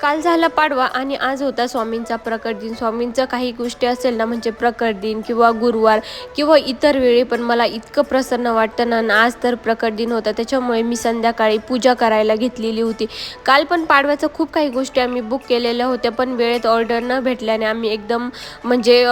काल झाला पाडवा आणि आज होता स्वामींचा प्रकट दिन. स्वामींचं काही गोष्टी असेल ना, म्हणजे प्रकट दिन किंवा गुरुवार किंवा इतर वेळी पण मला इतकं प्रसन्न वाटतं ना. आज तर प्रकट दिन होता, त्याच्यामुळे मी संध्याकाळी पूजा करायला घेतलेली होती. काल पण पाडव्याचं खूप काही गोष्टी आम्ही बुक केलेल्या होत्या, पण वेळेत ऑर्डर न भेटल्याने आम्ही एकदम म्हणजे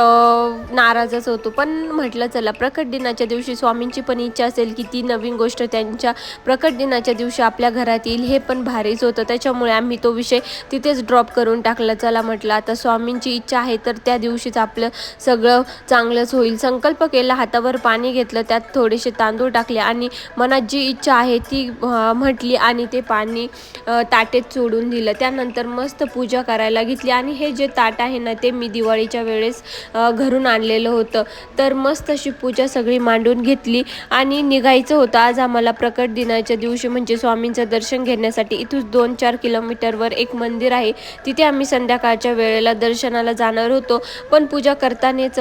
नाराजच होतो. पण म्हटलं चला प्रकट दिनाच्या दिवशी स्वामींची पण इच्छा असेल की ती नवीन गोष्ट त्यांच्या प्रकट दिनाच्या दिवशी आपल्या घरात येईल, हे पण भारीच होतं. त्याच्यामुळे आम्ही तो विषय तिथेच ड्रॉप करून टाकलं. चला म्हटलं आता स्वामींची इच्छा आहे तर त्या दिवशीच आपलं सगळं चांगलंच होईल. संकल्प केला, हातावर पाणी घेतलं, त्यात थोडेसे तांदूळ टाकले आणि मनात जी इच्छा आहे ती म्हटली आणि ते पाणी ताटेत सोडून दिलं. त्यानंतर मस्त पूजा करायला घेतली आणि हे जे ताट आहे ना, ते मी दिवाळीच्या वेळेस घरून आणलेलं होतं. तर मस्त अशी पूजा सगळी मांडून घेतली आणि निघायचं होतं आज आम्हाला प्रकट दिनाच्या दिवशी, म्हणजे स्वामींचं दर्शन घेण्यासाठी. इथून 2-4 किलोमीटरवर एक मंदिर आहे, तिथे आम्ही संध्याकाळच्या वेळेला दर्शनाला जाणार होतो. पण पूजा करतानाच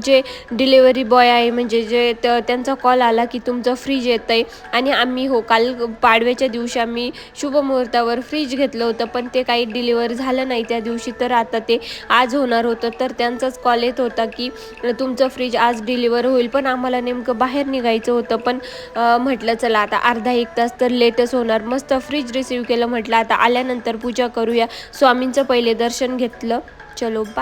जे डिलेवरी बॉय आहे, म्हणजे जे त्यांचा कॉल आला की तुमचं फ्रीज येतं आहे. आणि आम्ही काल पाडव्याच्या दिवशी आम्ही शुभमुहूर्तावर फ्रीज घेतलं होतं, पण ते काही डिलिव्हर झालं नाही त्या दिवशी, तर आता ते आज होणार होतं. तर त्यांचाच कॉल येत होता की तुमचं फ्रीज आज डिलिव्हर होईल. पण आम्हाला नेमकं बाहेर निघायचं होतं. पण म्हटलं चला आता अर्धा-1 तास तर लेटच होणार. मस्त फ्रीज रिसीव केलं. म्हटलं आता आल्यानंतर पूजा करूया. स्वामींचं पहिले दर्शन घेतलं. चलो बाय.